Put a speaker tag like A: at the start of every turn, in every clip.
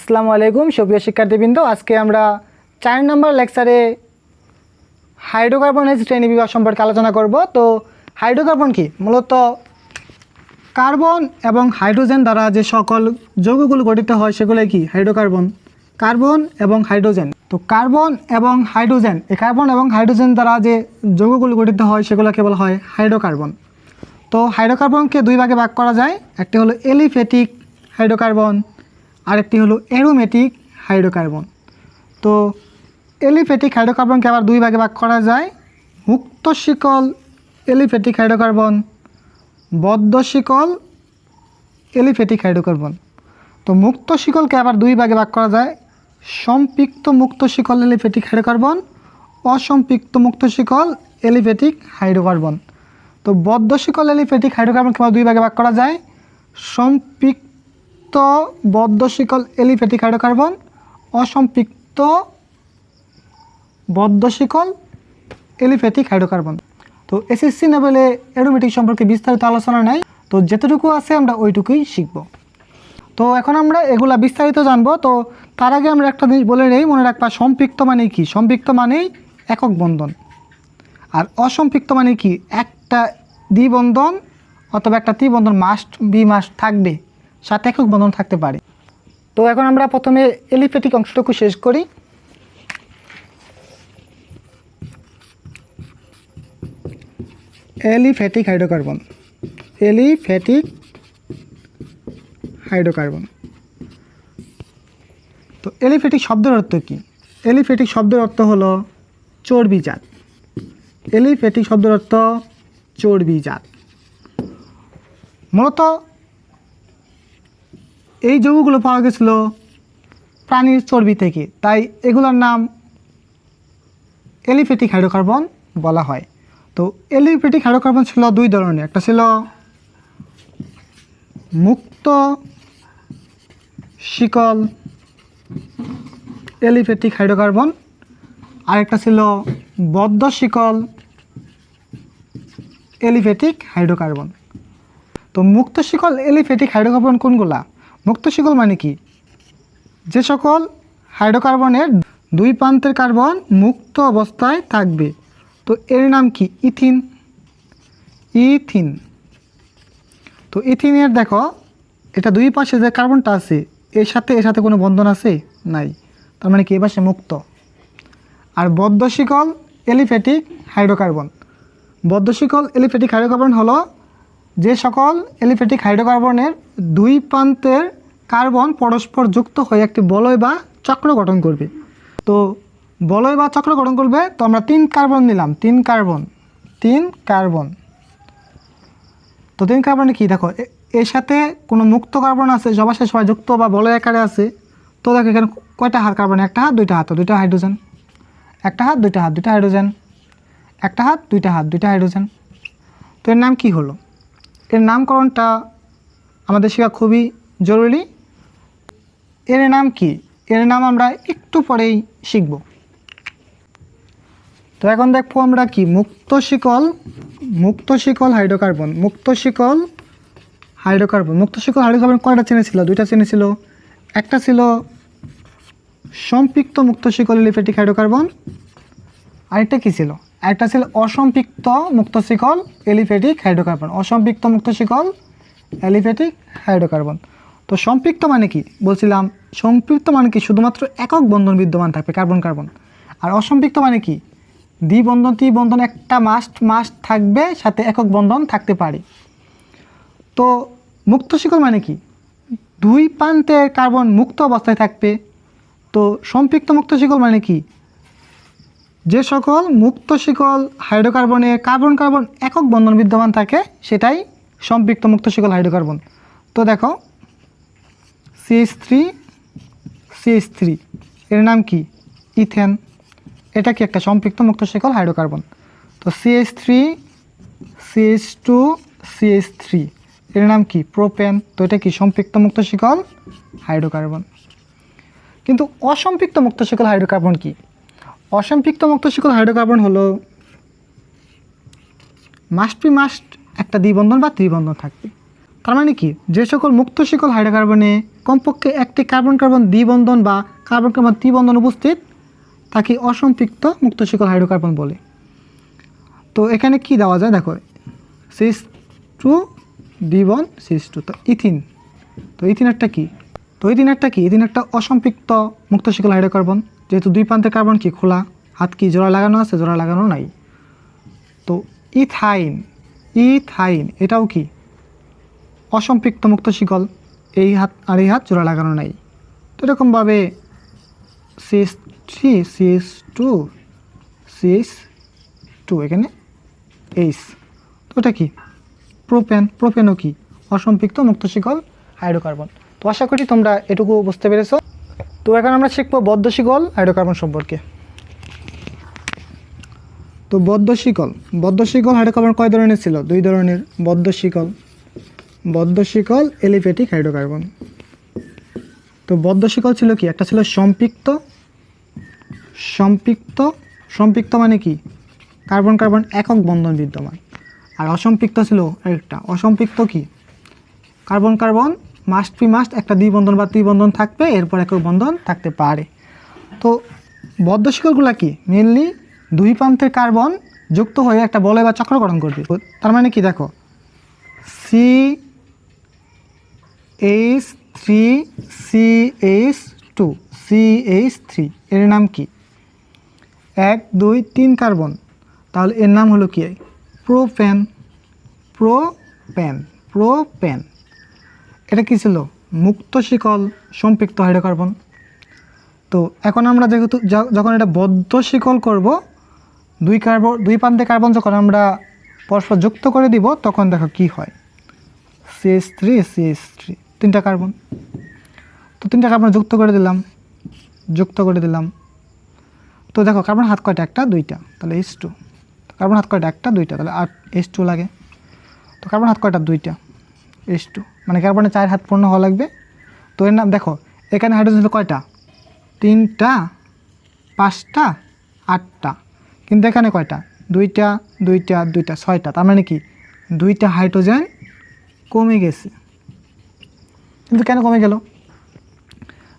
A: আসসালামু আলাইকুম সুপ্রিয় শিক্ষার্থীবৃন্দ, আজকে আমরা 4 নম্বর লেকচারে হাইড্রোকার্বনের শ্রেণী বিভাগ সম্পর্কে আলোচনা করব। তো হাইড্রোকার্বন কি? মূলত কার্বন এবং হাইড্রোজেন দ্বারা যে সকল যৌগগুলো গঠিত হয় সেগুলোই কি? হাইড্রোকার্বন। কার্বন এবং হাইড্রোজেন। তো কার্বন এবং হাইড্রোজেন, এই কার্বন এবং হাইড্রোজেন দ্বারা যে যৌগগুলো গঠিত হয় সেগুলোকে বলা হয় হাইড্রোকার্বন। তো হাইড্রোকার্বনকে দুই ভাগে ভাগ করা যায়। একটি হলো এলিফ্যাটিক হাইড্রোকার্বন, আরেকটি হলো অ্যারোমেটিক হাইড্রোকার্বন। তো এলিফ্যাটিক হাইড্রোকার্বনকে আবার দুই ভাগে ভাগ করা যায়, মুক্ত শিকল এলিফ্যাটিক হাইড্রোকার্বন, বদ্ধ শিকল এলিফ্যাটিক হাইড্রোকার্বন। তো মুক্ত শিকলকে আবার দুই ভাগে ভাগ করা যায়, সম্পৃক্ত মুক্ত শিকল এলিফ্যাটিক হাইড্রোকার্বন, অসম্পৃক্ত মুক্ত শিকল এলিফ্যাটিক হাইড্রোকার্বন। তো বদ্ধ শিকল এলিফ্যাটিক হাইড্রোকার্বনকে আবার দুই ভাগে ভাগ করা যায়, সম্পৃক্ত বদ্ধ শিকল এলিফ্যাটিক হাইড্রোকার্বন, অসম্পৃক্ত বদ্ধ শিকল এলিফ্যাটিক হাইড্রোকার্বন। তো এসএসসি লেভেলে অ্যারোমেটিক সম্পর্কে বিস্তারিত আলোচনা নাই, তো যেতটুকু আছে আমরা ওইটুকুই শিখব। তো এখন আমরা এগুলা বিস্তারিত জানবো। তো তার আগে আমরা একটা জিনিস বলে নেই, মনে রাখবা সম্পৃক্ত মানে কি? সম্পৃক্ত মানেই একক বন্ধন, আর অসম্পৃক্ত মানে কি? একটা দ্বিবন্ধন অথবা একটা ত্রিবন্ধন মাস্ট থাকবে, সাথে একক বন্ধন থাকতে পারে। তো এখন আমরা প্রথমে এলিফ্যাটিক অংশটুকু শেষ করি। এলিফ্যাটিক হাইড্রোকার্বন, এলিফ্যাটিক হাইড্রোকার্বন। তো এলিফ্যাটিক শব্দের অর্থ কি? এলিফ্যাটিক শব্দের অর্থ হলো চর্বিজাত। এলিফ্যাটিক শব্দের অর্থ চর্বিজাত। মূলত এই যৌগগুলো পাওয়া গেছিল প্রাণীর চর্বি থেকে, তাই এগুলোর নাম এলিফ্যাটিক হাইড্রোকার্বন বলা হয়। তো এলিফ্যাটিক হাইড্রোকার্বন ছিল দুই ধরনের, একটা ছিল মুক্ত শিকল এলিফ্যাটিক হাইড্রোকার্বন, আরেকটা ছিল বদ্ধ শিকল এলিফ্যাটিক হাইড্রোকার্বন। তো মুক্ত শিকল এলিফ্যাটিক হাইড্রোকার্বন কোনগুলা? মুক্ত শিকল মানে কি? যে সকল হাইড্রোকার্বনের দুই প্রান্তের কার্বন মুক্ত অবস্থায় থাকবে। তো এর নাম কি? ইথিন। ইথিন। তো ইথিনের দেখো, এটা দুই পাশে যে কার্বনটা আছে এর সাথে কোনো বন্ধন আছে? নাই, তার মানে কি? এ পাশে মুক্ত। আর বদ্ধ শিকল এলিফ্যাটিক হাইড্রোকার্বন, বদ্ধ শিকল এলিফ্যাটিক হাইড্রোকার্বন হলো যে সকল এলিফ্যাটিক হাইড্রোকার্বনের দুই প্রান্তের কার্বন পরস্পর যুক্ত হয়ে একটি বলয় বা চক্র গঠন করবে। তো বলয় বা চক্র গঠন করবে, তো আমরা 3 কার্বন নিলাম, 3 কার্বন। তো 3 কার্বনে কি দেখো, এর সাথে কোনো মুক্ত কার্বন আছে, সবার সাথে সবাই যুক্ত বা বলয় আকারে আছে। তো দেখো এখানে কয়টা হাত কার্বন? একটা হাত, দুইটা হাত, দুইটা হাইড্রোজেন। একটা হাত, দুইটা হাত, দুইটা হাইড্রোজেন। একটা হাত, দুইটা হাত, দুইটা হাইড্রোজেন। তো এর নাম কি হলো? এর নামকরণটা আমাদের শেখা খুবই জরুরি। এর নাম কি? এর নাম আমরা একটু পরেই শিখব। তো এখন দেখবো আমরা কি? মুক্ত শিকল হাইড্রোকার্বন। মুক্ত শিকল হাইড্রোকার্বন কয়টা চেনে ছিল? 2টা চেনে ছিল। একটা ছিল সম্পৃক্ত মুক্ত শিকল এলিফ্যাটিক হাইড্রোকার্বন, আরেকটা কি ছিল? একটা ছিল অসম্পৃক্ত মুক্ত শিকল এলিফ্যাটিক হাইড্রোকার্বন। অসম্পৃক্ত মুক্ত শিকল এলিফ্যাটিক হাইড্রোকার্বন। তো সম্পৃক্ত মানে কি বলছিলাম? সম্পৃক্ত মানে কি? শুধুমাত্র একক বন্ধন বিদ্যমান থাকবে, কার্বন কার্বন। আর অসম্পৃক্ত মানে কি? দ্বিবন্ধন ত্রিবন্ধন একটা মাস্ট থাকবে, সাথে একক বন্ধন থাকতে পারে। তো মুক্ত শিকল মানে কি? দুই প্রান্তে কার্বন মুক্ত অবস্থায় থাকবে। তো সম্পৃক্ত মুক্ত শিকল মানে কি? যে সকল মুক্ত শিকল হাইড্রোকার্বনে কার্বন কার্বন একক বন্ধন বিদ্যমান থাকে সেটাই সম্পৃক্ত মুক্ত শিকল হাইড্রোকার্বন। তো দেখো CH3 এর নাম কি? ইথেন। এটা কি? একটা সম্পৃক্ত মুক্ত শিকল হাইড্রোকার্বন। তো CH3 CH2 CH3 এর নাম কি? প্রোপেন। তো এটা কি? সম্পৃক্ত মুক্ত শিকল হাইড্রোকার্বন। কিন্তু অসম্পৃক্ত মুক্ত শিকল হাইড্রোকার্বন কি? অসম্পৃক্ত মুক্ত শিকল হাইড্রোকার্বন হলো মাস্ট একটা দ্বিবন্ধন বা ত্রিবন্ধন থাকবে। তার মানে কি, যে সকল মুক্ত শিকল হাইড্রোকার্বনে কমপক্ষে একটি কার্বন কার্বন দ্বিবন্ধন বা কার্বন কার্বন ত্রিবন্ধন উপস্থিত তাকে অসম্পৃক্ত মুক্ত শিকল হাইড্রোকার্বন বলে। তো এখানে কি দেওয়া যায় দেখো, CH2 দ্বিবন CH2, তো ইথিন। তো ইথিন একটা কি, ইথিন একটা অসম্পৃক্ত মুক্ত শিকল হাইড্রোকার্বন, যেহেতু দুই প্রান্তের কার্বন কি খোলা, হাত কি জোড়া লাগানো আছে, জোড়া লাগানো নাই। তো ইথাইন এটাও কি অসম্পৃক্ত মুক্ত শিকল, এই হাত আর এই হাত জোড়া লাগানো নাই। তো এরকমভাবে CH3 CH2 এখানে H, তো এটা কি প্রোপেনও কি অসম্পৃক্ত মুক্ত শিকল হাইড্রোকার্বন। তো আশা করি তোমরা এটুকু বুঝতে পেরেছো। তো এখন আমরা শিখবো বদ্ধ শিকল হাইড্রোকার্বন সম্পর্কে। তো বদ্ধ শিকল হাইড্রোকার্বন কয় ধরনের ছিল? দুই ধরনের। বদ্ধ শিকল এলিফ্যাটিক হাইড্রোকার্বন। তো বদ্ধ শিকল ছিল কি, একটা ছিল সম্পৃক্ত মানে কি কার্বন কার্বন একক বন্ধন বিদ্যমান, আর অসম্পৃক্ত ছিল একটা অসম্পৃক্ত কি কার্বন কার্বন মাস্ট একটা দ্বিবন্ধন বা ত্রিবন্ধন থাকবে, এরপর একক বন্ধন থাকতে পারে। তো বদ্ধ শিকলগুলো কি মেনলি দুই প্রান্তের কার্বন যুক্ত হয়ে একটা বলয় বা চক্র গঠন করবে। তার মানে কি দেখো, CH3 এর নাম কি 1 2 3 কার্বন, তাহলে এর নাম হলো কি প্রোপেন। এটা কি ছিল? মুক্ত শিকল সম্পৃক্ত হাইড্রোকার্বন। তো এখন আমরা যেহেতু যখন এটা বদ্ধ শিকল করব, দুই প্রান্তে কার্বন যখন আমরা পরস্পর যুক্ত করে দিব, তখন দেখো কি হয়, CH3 তিনটা কার্বন। তো তিনটা কার্বন যুক্ত করে দিলাম। তো দেখো কার্বন হাত কয়টা? একটা দুইটা, তাহলে H2। কার্বন হাত কয়টা? একটা দুইটা, তাহলে আর H2 লাগে। তো কার্বন হাত কয়টা? দুইটা, H2, মানে কার্বনের 4 হাত পূর্ণ হওয়া লাগবে। তো এর নাম দেখো, এখানে হাইড্রোজেন ছিল কয়টা? 3টা 5টা 8টা, কিন্তু এখানে কয়টা? 2টা 6টা। তার মানে কি 2টা হাইড্রোজেন কমে গেছে। কিন্তু কেন কমে গেল?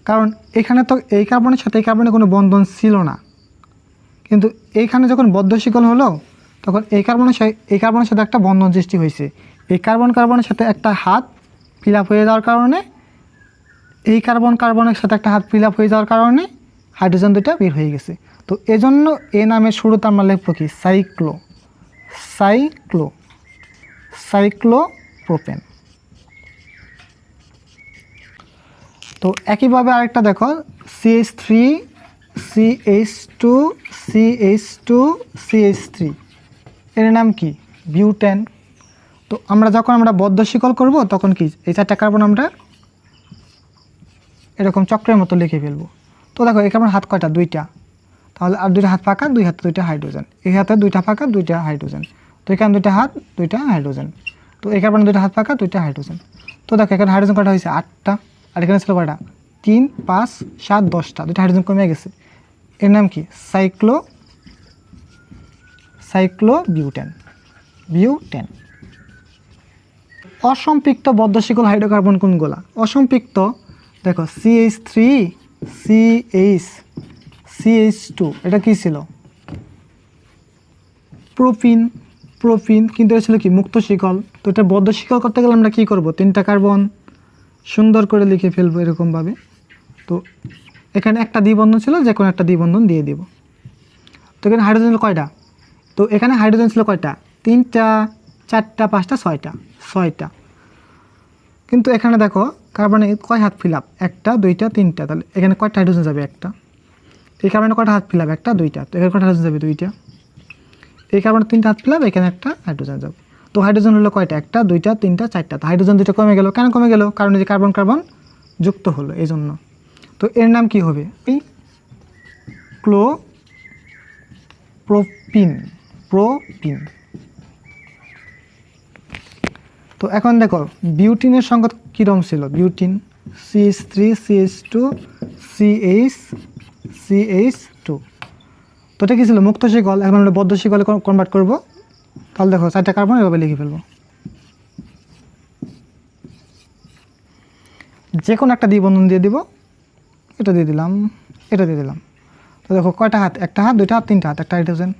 A: কারণ এখানে তো এই কার্বনের সাথে এই কার্বনের কোনো বন্ধন ছিল না, কিন্তু এইখানে যখন বদ্ধ শিকল হলো, তখন এই কার্বনের সাথে একটা বন্ধন সৃষ্টি হয়েছে। এই কার্বনের সাথে একটা হাত ফিল আপ হয়ে যাওয়ার কারণে, এই কার্বনের সাথে একটা হাত ফিল আপ হয়ে যাওয়ার কারণে হাইড্রোজেন দুইটা বের হয়ে গেছে। তো এজন্য এই নামের শুরুতে আমরা লিখব কি সাইক্লোপ্রোপেন। তো একইভাবে আরেকটা দেখো, CH3 CH2 এর নাম কি বিউটেন। তো যখন আমরা বদ্ধ শিকল করব, তখন কি এই 4টা কার্বন আমরা এরকম চক্রের মতো লিখে ফেলবো। তো দেখো এই কার্বন হাত কয়টা? 2টা, তাহলে আর 2টা হাত ফাঁকা, 2 হাতে 2টা হাইড্রোজেন, এই হাতে 2টা ফাঁকা 2টা হাইড্রোজেন, তো এখানে 2টা হাত 2টা হাইড্রোজেন, তো এই কার্বনে 2টা হাত ফাঁকা 2টা হাইড্রোজেন। তো দেখো এখানে হাইড্রোজেন কয়টা হয়েছে? 8টা, আর এখানে ছিল কয়টা? 3 5 7 10টা, 2টা হাইড্রোজেন কমে গেছে। এর নাম কি সাইক্লোবিউটেন। অসম্পৃক্ত বদ্ধ শিকল হাইড্রোকার্বন কোনগুলা? অসম্পৃক্ত দেখো, CH3 CH2 এটা কি ছিল? প্রোপিন, কিন্তু এটা ছিল কি মুক্ত শিকল। তো এটা বদ্ধ শিকল করতে গেলে আমরা কি করব? 3টা কার্বন সুন্দর করে লিখে ফেলবো এরকমভাবে। তো এখানে একটা দ্বিবন্ধন ছিল, যে কোনো একটা দ্বিবন্ধন দিয়ে দিব। তো এখানে হাইড্রোজেন ছিল কয়টা? তো এখানে হাইড্রোজেন ছিল কয়টা? 3টা 4টা 5টা 6টা। কিন্তু এখানে দেখো কার্বনে কয় হাত ফিল আপ? 1টা 2টা 3টা, তাহলে এখানে কয়টা হাইড্রোজেন যাবে? একটা। এই কার্বনে কয়টা হাত ফিল আপ? 1টা 2টা, তো এখানে কয়টা হাইড্রোজেন যাবে? 2টা। এই কার্বনে 3টা হাত ফিল আপ, এখানে একটা হাইড্রোজেন যাবে। তো হাইড্রোজেন হলো কয়টা? 1টা 2টা 3টা 4টা, তো হাইড্রোজেন 2টা কমে গেল। কেন কমে গেল? কারণ এই যে কার্বন কার্বন যুক্ত হলো, এই জন্য। তো এর নাম কি হবে? এই প্রোপিন। তো এখন দেখো বিউটিনের সংখ্যা কীরকম ছিল? Butene CH3 CH2 CH2। তো এটা কী ছিল? মুক্ত শিকল। এখন আমরা বদ্ধ শিকলে কনভার্ট করব। তাহলে দেখো 4টা কার্বন এভাবে লিখে ফেলবো। যে কোনো একটা দ্বিবন্ধন দিয়ে দিব, এটা দিয়ে দিলাম, এটা দিয়ে দিলাম। তো দেখো কয়টা হাত, একটা হাত, দুইটা হাত, তিনটা হাত, একটা হাইড্রোজেন,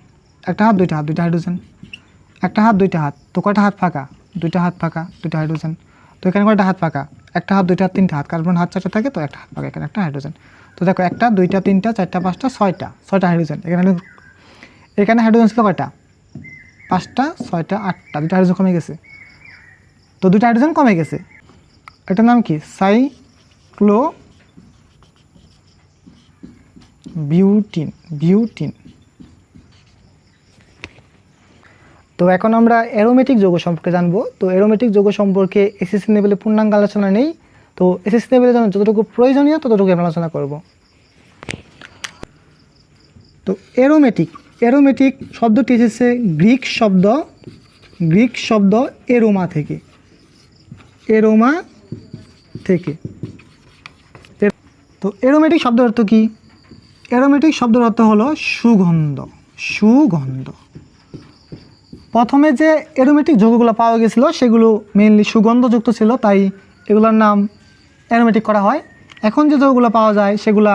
A: একটা হাত, দুইটা হাত, দুইটা হাইড্রোজেন, একটা হাত, দুইটা হাত, তো কয়টা হাত ফাঁকা, দুইটা হাত ফাঁকা, দুইটা হাইড্রোজেন। তো এখানে কয়টা হাত ফাঁকা, একটা হাত, দুইটা হাত, তিনটা হাত, কার্বন হাত 4টা থাকে, তো একটা হাত ফাঁকা, এখানে একটা হাইড্রোজেন। তো দেখো একটা, দুইটা, তিনটা, চারটা, পাঁচটা, ছয়টা হাইড্রোজেন। এখানে হাইড্রোজেন ছিল কয়টা, 5টা, 6টা, 8টা, দুইটা হাইড্রোজেন কমে গেছে। তো দুইটা হাইড্রোজেন কমে গেছে, এটার নাম কি, বিউটিন। তো এখন আমরা অ্যারোমেটিক যৌগ সম্পর্কে জানবো। তো অ্যারোমেটিক যৌগ সম্পর্কে এসএসসি লেভেলে পূর্ণাঙ্গ আলোচনা নেই, তো এসএসসি লেভেলের জন্য যতটুকু প্রয়োজনীয় ততটুকু আমরা আলোচনা করব। তো অ্যারোমেটিক শব্দটি এসেছে গ্রিক শব্দ এরোমা থেকে। তো অ্যারোমেটিক শব্দের অর্থ কি, অ্যারোমেটিক শব্দের অর্থ হলো সুগন্ধ। প্রথমে যে অ্যারোমেটিক যৌগগুলো পাওয়া গেছিলো সেগুলো মেইনলি সুগন্ধযুক্ত ছিল, তাই এগুলোর নাম অ্যারোমেটিক করা হয়। এখন যে যৌগগুলো পাওয়া যায় সেগুলা